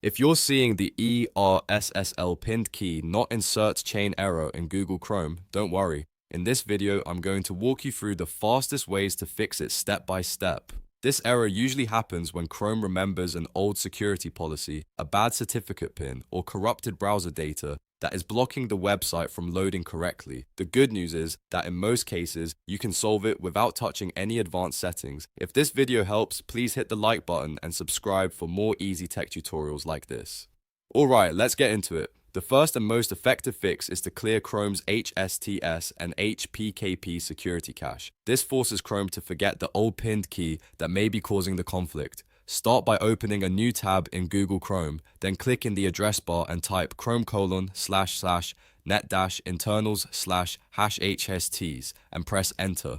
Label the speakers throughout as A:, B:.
A: If you're seeing the Err Ssl pinned key not insert chain error in Google Chrome, don't worry. In this video, I'm going to walk you through the fastest ways to fix it step by step. This error usually happens when Chrome remembers an old security policy, a bad certificate pin, or corrupted browser data that is blocking the website from loading correctly. The good news is that in most cases, you can solve it without touching any advanced settings. If this video helps, please hit the like button and subscribe for more easy tech tutorials like this. Alright, let's get into it. The first and most effective fix is to clear Chrome's HSTS and HPKP security cache. This forces Chrome to forget the old pinned key that may be causing the conflict. Start by opening a new tab in Google Chrome, then click in the address bar and type chrome://net-internals/#HSTS and press enter.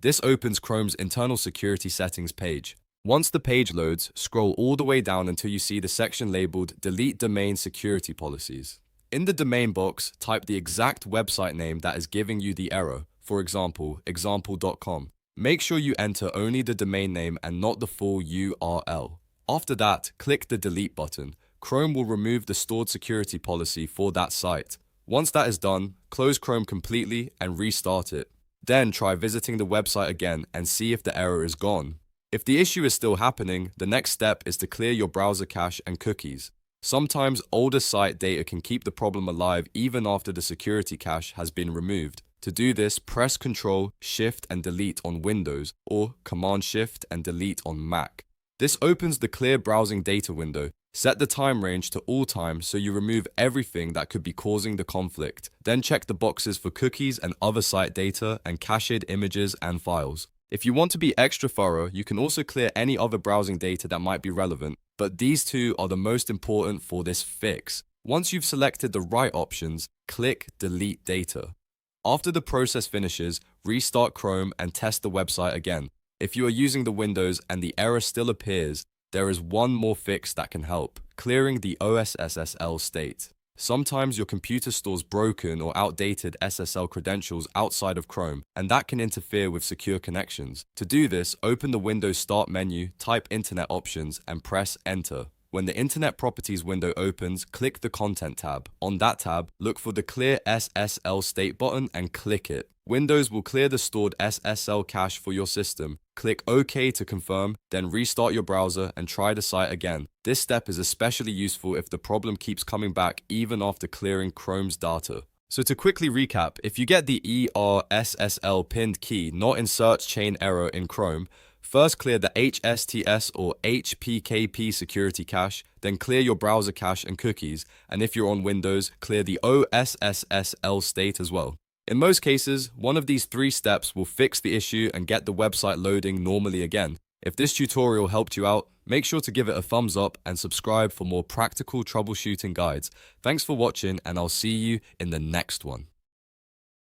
A: This opens Chrome's internal security settings page. Once the page loads, scroll all the way down until you see the section labeled Delete Domain Security Policies. In the domain box, type the exact website name that is giving you the error, for example, example.com. Make sure you enter only the domain name and not the full URL. After that, click the delete button. Chrome will remove the stored security policy for that site. Once that is done, close Chrome completely and restart it. Then try visiting the website again and see if the error is gone. If the issue is still happening, the next step is to clear your browser cache and cookies. Sometimes older site data can keep the problem alive even after the security cache has been removed. To do this, press Ctrl, Shift and Delete on Windows or Command Shift and Delete on Mac. This opens the clear browsing data window. Set the time range to all time so you remove everything that could be causing the conflict. Then check the boxes for cookies and other site data and cached images and files. If you want to be extra thorough, you can also clear any other browsing data that might be relevant, but these two are the most important for this fix. Once you've selected the right options, click Delete Data. After the process finishes, restart Chrome and test the website again. If you are using the Windows and the error still appears, there is one more fix that can help: clearing the OS SSL state. Sometimes your computer stores broken or outdated SSL credentials outside of Chrome, and that can interfere with secure connections. To do this, open the Windows Start menu, type Internet Options, and press Enter. When the Internet Properties window opens, click the Content tab. On that tab, look for the Clear SSL State button and click it. Windows will clear the stored SSL cache for your system. Click OK to confirm, then restart your browser and try the site again. This step is especially useful if the problem keeps coming back even after clearing Chrome's data. So to quickly recap, if you get the Err Ssl pinned key not insert chain error in Chrome, first clear the HSTS or HPKP security cache, then clear your browser cache and cookies, and if you're on Windows, clear the OS SSL state as well. In most cases, one of these three steps will fix the issue and get the website loading normally again. If this tutorial helped you out, make sure to give it a thumbs up and subscribe for more practical troubleshooting guides. Thanks for watching, and I'll see you in the next one.